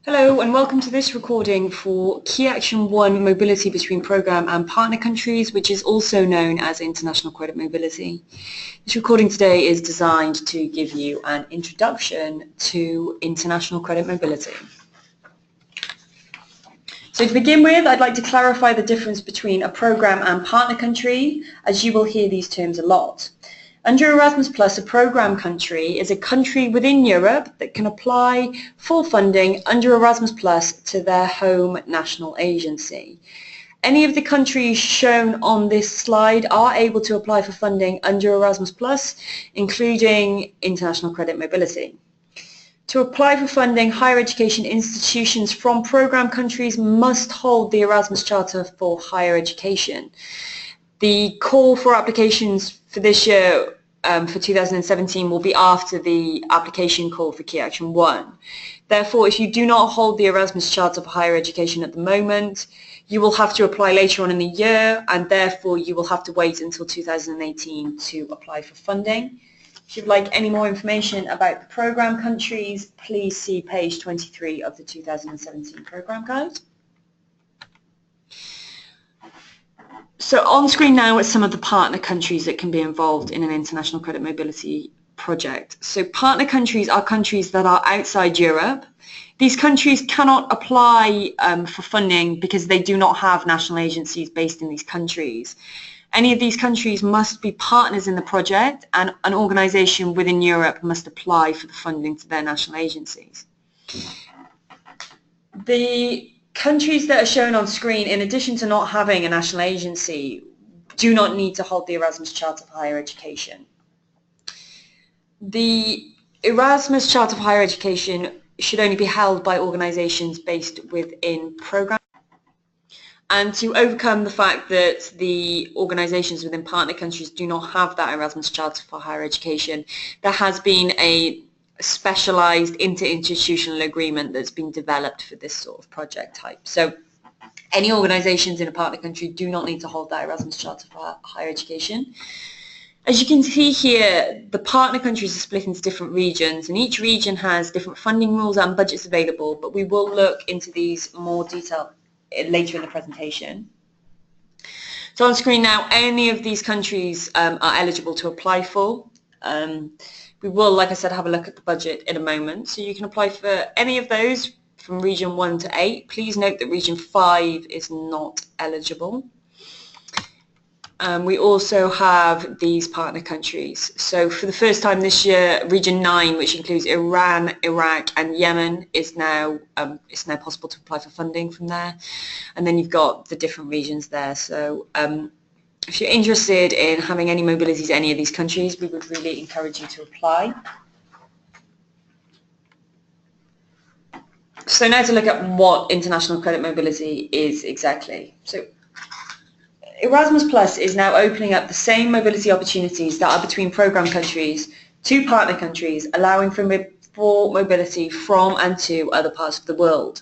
Hello and welcome to this recording for Key Action 1 Mobility between Programme and Partner Countries, which is also known as International Credit Mobility. This recording today is designed to give you an introduction to International Credit Mobility. So to begin with, I'd like to clarify the difference between a programme and partner country, as you will hear these terms a lot. Under Erasmus+, a programme country is a country within Europe that can apply for funding under Erasmus+ to their home national agency. Any of the countries shown on this slide are able to apply for funding under Erasmus+, including International Credit Mobility. To apply for funding, higher education institutions from programme countries must hold the Erasmus Charter for Higher Education. The call for applications for this year, for 2017, will be after the application call for Key Action 1. Therefore, if you do not hold the Erasmus Charter for Higher Education at the moment, you will have to apply later on in the year, and therefore you will have to wait until 2018 to apply for funding. If you'd like any more information about the programme countries, please see page 23 of the 2017 programme guide. So on screen now are some of the partner countries that can be involved in an international credit mobility project. So partner countries are countries that are outside Europe. These countries cannot apply for funding because they do not have national agencies based in these countries. Any of these countries must be partners in the project, and an organisation within Europe must apply for the funding to their national agencies. The countries that are shown on screen, in addition to not having a national agency, do not need to hold the Erasmus Charter for Higher Education. The Erasmus Charter for Higher Education should only be held by organisations based within programme. And to overcome the fact that the organisations within partner countries do not have that Erasmus Charter for Higher Education, there has been a specialised interinstitutional agreement that's been developed for this sort of project type. So any organisations in a partner country do not need to hold that Erasmus Charter for Higher Education. As you can see here, the partner countries are split into different regions, and each region has different funding rules and budgets available, but we will look into these more detail later in the presentation. So on screen now, any of these countries are eligible to apply for. We will, like I said, have a look at the budget in a moment. So you can apply for any of those from region 1 to 8. Please note that region 5 is not eligible. We also have these partner countries. So for the first time this year, region 9, which includes Iran, Iraq and Yemen, is now possible to apply for funding from there. And then you've got the different regions there. So if you're interested in having any mobility to any of these countries, we would really encourage you to apply. So now to look at what international credit mobility is exactly. So Erasmus+ is now opening up the same mobility opportunities that are between programme countries to partner countries, allowing for mobility from and to other parts of the world.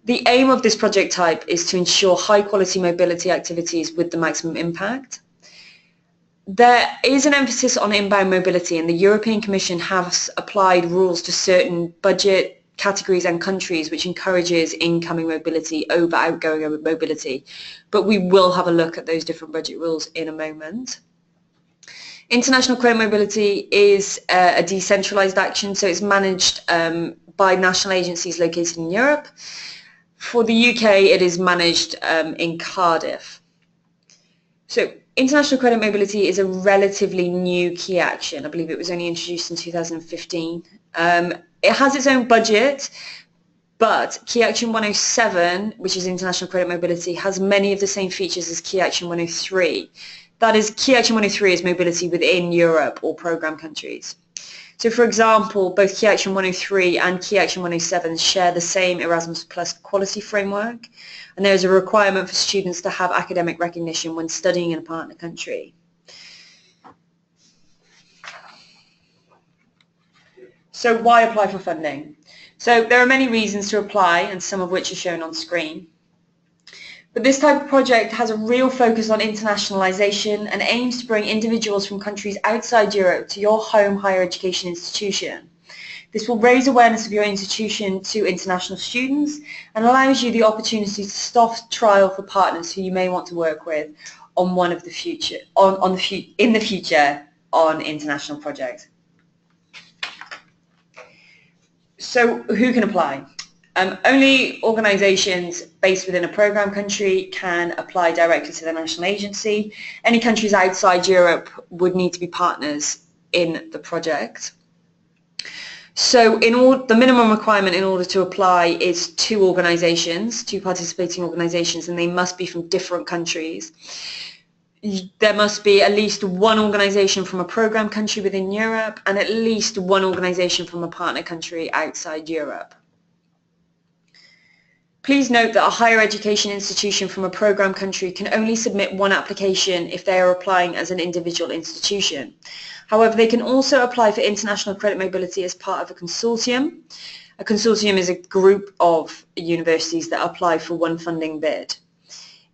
The aim of this project type is to ensure high-quality mobility activities with the maximum impact. There is an emphasis on inbound mobility, and the European Commission has applied rules to certain budget categories and countries, which encourages incoming mobility over outgoing mobility. But we will have a look at those different budget rules in a moment. International credit mobility is a decentralised action, so it's managed by national agencies located in Europe. For the UK, it is managed in Cardiff. So international credit mobility is a relatively new key action. I believe it was only introduced in 2015. It has its own budget, but Key Action 107, which is international credit mobility, has many of the same features as Key Action 103. That is, Key Action 103 is mobility within Europe or programme countries. So for example, both Key Action 103 and Key Action 107 share the same Erasmus+ quality framework, and there is a requirement for students to have academic recognition when studying in a partner country. So why apply for funding? So there are many reasons to apply, and some of which are shown on screen. But this type of project has a real focus on internationalisation and aims to bring individuals from countries outside Europe to your home higher education institution. This will raise awareness of your institution to international students and allows you the opportunity to soft trial for partners who you may want to work with on one of the future in the future on international projects. So who can apply? Only organisations based within a programme country can apply directly to the national agency. Any countries outside Europe would need to be partners in the project. So the minimum requirement in order to apply is two participating organisations, and they must be from different countries. There must be at least one organisation from a programme country within Europe and at least one organisation from a partner country outside Europe. Please note that a higher education institution from a programme country can only submit one application if they are applying as an individual institution. However, they can also apply for international credit mobility as part of a consortium. A consortium is a group of universities that apply for one funding bid.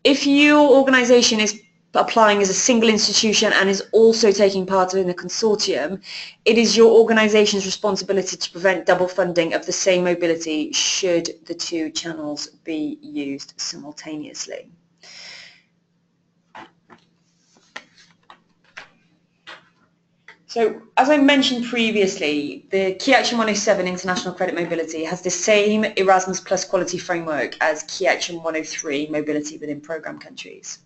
If your organisation is applying as a single institution and is also taking part in a consortium, it is your organisation's responsibility to prevent double funding of the same mobility should the two channels be used simultaneously. So, as I mentioned previously, the Key Action 107 International Credit Mobility has the same Erasmus Plus quality framework as Key Action 103 Mobility within programme countries.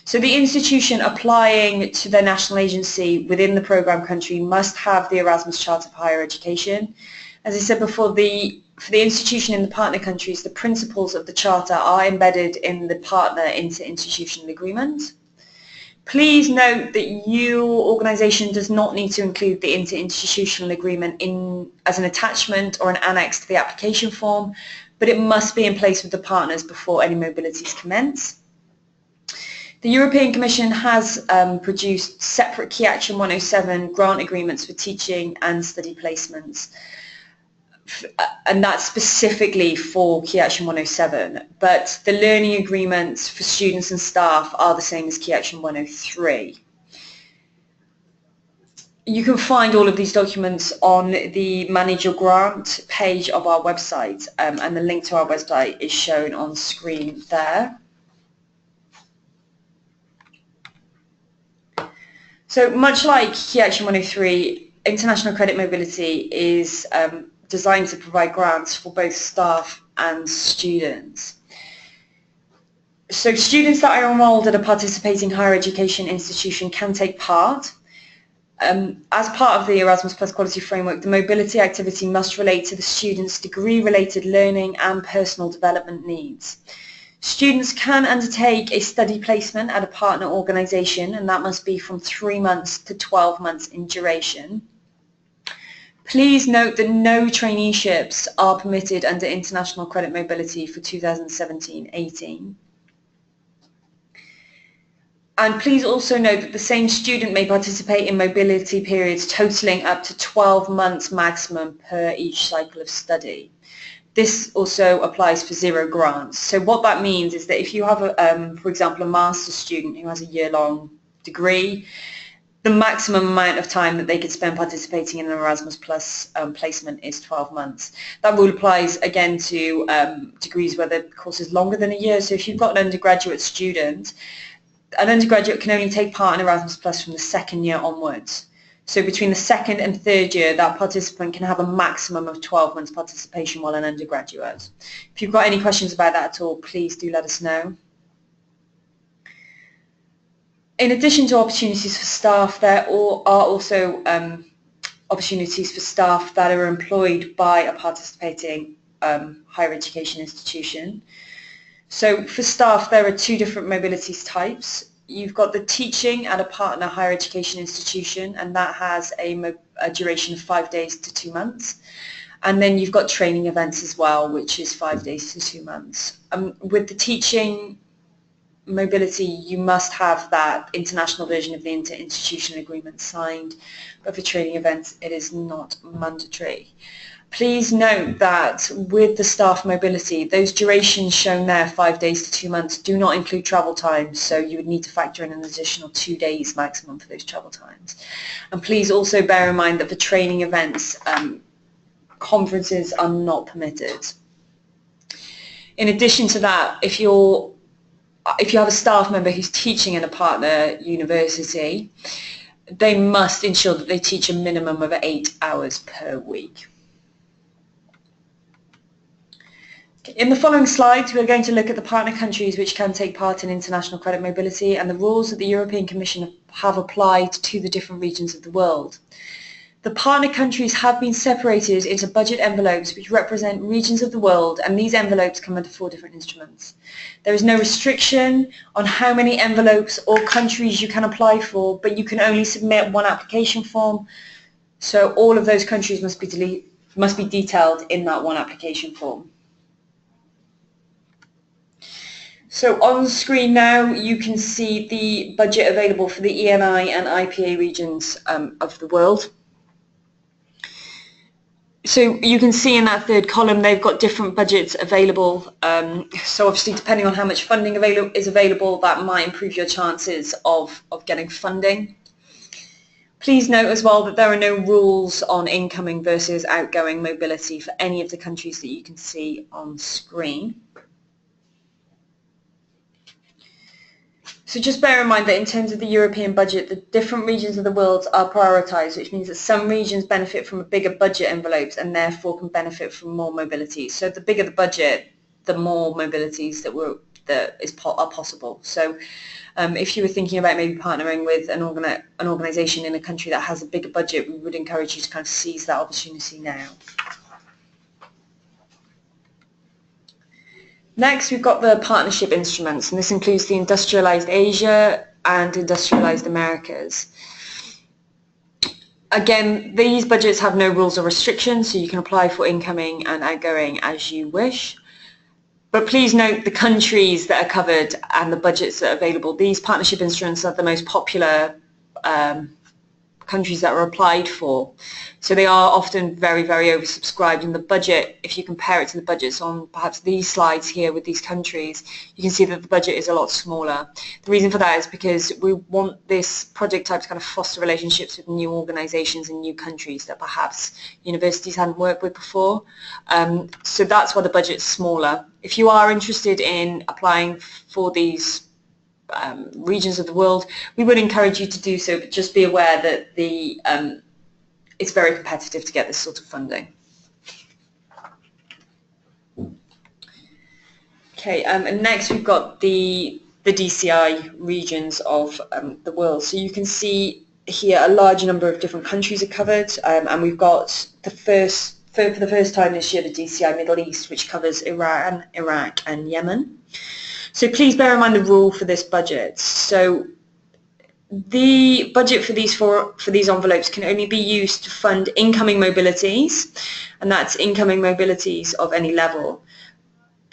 So the institution applying to their national agency within the programme country must have the Erasmus Charter for Higher Education. As I said before, for the institution in the partner countries, the principles of the Charter are embedded in the partner inter-institutional agreement. Please note that your organisation does not need to include the inter-institutional agreement as an attachment or an annex to the application form, but it must be in place with the partners before any mobilities commence. The European Commission has produced separate Key Action 107 grant agreements for teaching and study placements, and that's specifically for Key Action 107, but the learning agreements for students and staff are the same as Key Action 103. You can find all of these documents on the Manage Your Grant page of our website, and the link to our website is shown on screen there. So much like Key Action 103, International Credit Mobility is designed to provide grants for both staff and students. So students that are enrolled at a participating higher education institution can take part. As part of the Erasmus Plus Quality Framework, the mobility activity must relate to the student's degree-related learning and personal development needs. Students can undertake a study placement at a partner organisation, and that must be from 3 months to 12 months in duration. Please note that no traineeships are permitted under International Credit Mobility for 2017-18. And please also note that the same student may participate in mobility periods totaling up to 12 months maximum per each cycle of study. This also applies for zero grants. So what that means is that if you have, for example, a master's student who has a year-long degree, the maximum amount of time that they could spend participating in an Erasmus Plus placement is 12 months. That rule applies again to degrees where the course is longer than a year. So if you've got an undergraduate student, an undergraduate can only take part in Erasmus Plus from the second year onwards. So between the second and third year, that participant can have a maximum of 12 months participation while an undergraduate. If you've got any questions about that at all, please do let us know. In addition to opportunities for staff, there are also opportunities for staff that are employed by a participating higher education institution. So for staff, there are two different mobilities types. You've got the teaching at a partner higher education institution, and that has a duration of 5 days to 2 months. And then you've got training events as well, which is 5 days to 2 months. With the teaching mobility, you must have that international version of the inter-institutional agreement signed, but for training events, it is not mandatory. Please note that with the staff mobility, those durations shown there, 5 days to 2 months, do not include travel times, so you would need to factor in an additional 2 days maximum for those travel times. And please also bear in mind that for training events, conferences are not permitted. In addition to that, if you have a staff member who's teaching in a partner university, they must ensure that they teach a minimum of 8 hours per week. In the following slides, we're going to look at the partner countries which can take part in international credit mobility and the rules that the European Commission have applied to the different regions of the world. The partner countries have been separated into budget envelopes which represent regions of the world, and these envelopes come under 4 different instruments. There is no restriction on how many envelopes or countries you can apply for, but you can only submit 1 application form, so all of those countries must be detailed in that 1 application form. So on the screen now you can see the budget available for the ENI and IPA regions of the world. So you can see in that 3rd column they've got different budgets available. So obviously depending on how much funding is available, that might improve your chances of getting funding. Please note as well that there are no rules on incoming versus outgoing mobility for any of the countries that you can see on screen. So just bear in mind that in terms of the European budget, the different regions of the world are prioritised, which means that some regions benefit from a bigger budget envelopes and therefore can benefit from more mobility. So the bigger the budget, the more mobilities are possible. So if you were thinking about maybe partnering with an organisation in a country that has a bigger budget, we would encourage you to kind of seize that opportunity now. Next, we've got the partnership instruments, and this includes the Industrialised Asia and Industrialised Americas. Again, these budgets have no rules or restrictions, so you can apply for incoming and outgoing as you wish. But please note the countries that are covered and the budgets that are available. These partnership instruments are the most popular countries that are applied for. So they are often very, very oversubscribed, and the budget, if you compare it to the budgets on perhaps these slides here with these countries, you can see that the budget is a lot smaller. The reason for that is because we want this project type to kind of foster relationships with new organisations and new countries that perhaps universities hadn't worked with before. So that's why the budget's smaller. If you are interested in applying for these regions of the world, we would encourage you to do so, but just be aware that it's very competitive to get this sort of funding. Okay, and next we've got the DCI regions of the world. So you can see here a large number of different countries are covered, and we've got for the first time this year the DCI Middle East, which covers Iran, Iraq and Yemen. So please bear in mind the rule for this budget. So the budget for these envelopes can only be used to fund incoming mobilities, and that's incoming mobilities of any level.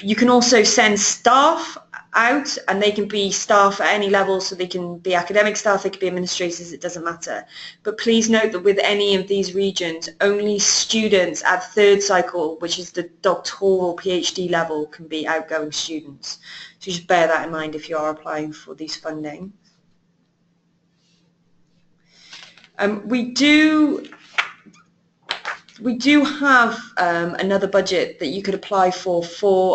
You can also send staff out, and they can be staff at any level, so they can be academic staff, they can be administrators, it doesn't matter. But please note that with any of these regions, only students at 3rd cycle, which is the doctoral PhD level, can be outgoing students. So just bear that in mind if you are applying for these funding. We do have another budget that you could apply for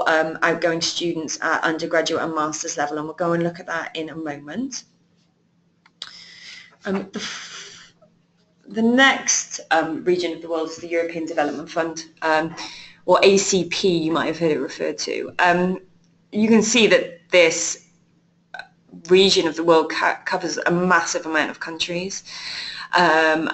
outgoing students at undergraduate and master's level, and we'll go and look at that in a moment. The next region of the world is the European Development Fund, or ACP, you might have heard it referred to. You can see that this region of the world covers a massive amount of countries,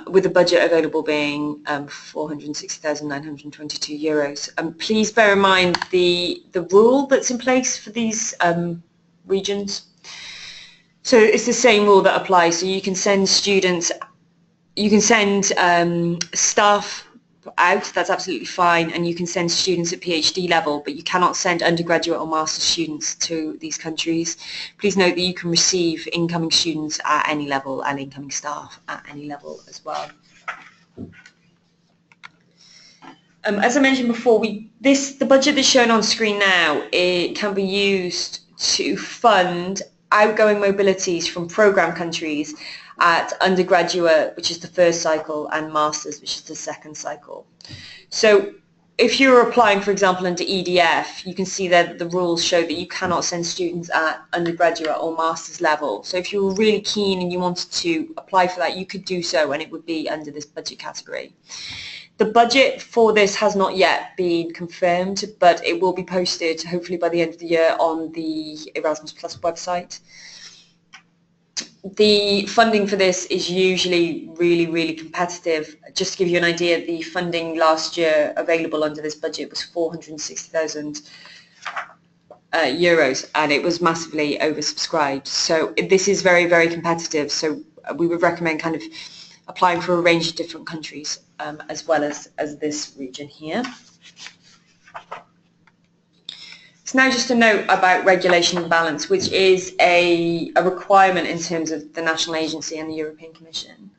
with the budget available being €460,922. Please bear in mind the rule that's in place for these regions. So it's the same rule that applies. So you can send students, you can send staff out, that's absolutely fine, and you can send students at PhD level, but you cannot send undergraduate or master's students to these countries. Please note that you can receive incoming students at any level and incoming staff at any level as well. As I mentioned before, the budget that's shown on screen now, it can be used to fund outgoing mobilities from programme countries at undergraduate, which is the first cycle, and masters, which is the second cycle. So if you're applying, for example, under EDF, you can see that the rules show that you cannot send students at undergraduate or master's level. So if you were really keen and you wanted to apply for that, you could do so, and it would be under this budget category. The budget for this has not yet been confirmed, but it will be posted hopefully by the end of the year on the Erasmus Plus website. The funding for this is usually really competitive. Just to give you an idea, the funding last year available under this budget was 460,000 euros, and it was massively oversubscribed. So this is very competitive. So we would recommend kind of applying for a range of different countries as well as this region here. So now just a note about regulation and balance, which is a requirement in terms of the national agency and the European Commission.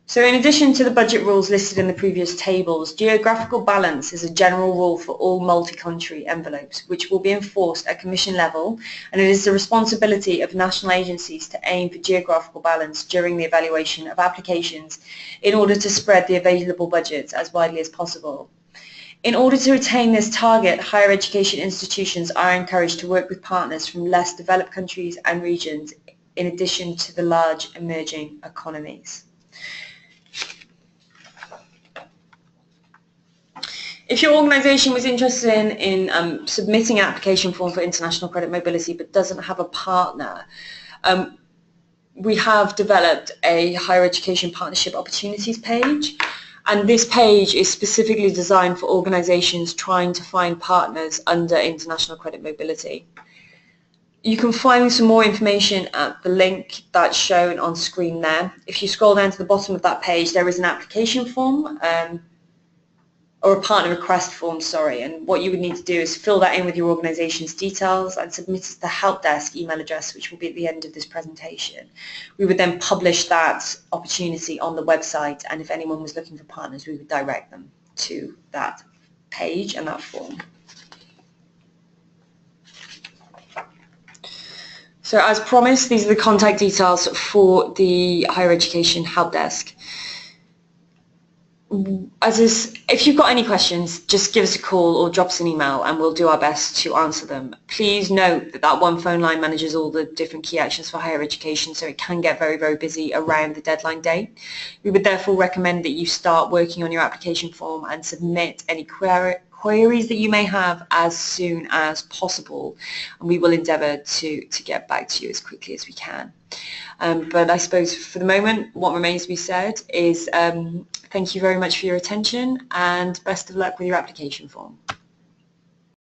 So in addition to the budget rules listed in the previous tables, geographical balance is a general rule for all multi-country envelopes, which will be enforced at Commission level, and it is the responsibility of national agencies to aim for geographical balance during the evaluation of applications in order to spread the available budgets as widely as possible. In order to attain this target, higher education institutions are encouraged to work with partners from less developed countries and regions, in addition to the large emerging economies. If your organisation was interested in submitting an application form for international credit mobility but doesn't have a partner, we have developed a higher education partnership opportunities page. And this page is specifically designed for organisations trying to find partners under international credit mobility. You can find some more information at the link that's shown on screen there. If you scroll down to the bottom of that page, there is an application form, or a partner request form, sorry, and what you would need to do is fill that in with your organisation's details and submit it to the help desk email address, which will be at the end of this presentation. We would then publish that opportunity on the website, and if anyone was looking for partners, we would direct them to that page and that form. So as promised, these are the contact details for the higher education help desk. If you've got any questions, just give us a call or drop us an email and we'll do our best to answer them. Please note that that one phone line manages all the different key actions for higher education, so it can get very busy around the deadline date. We would therefore recommend that you start working on your application form and submit any queries that you may have as soon as possible, and we will endeavour to get back to you as quickly as we can. But I suppose for the moment what remains to be said is thank you very much for your attention and best of luck with your application form.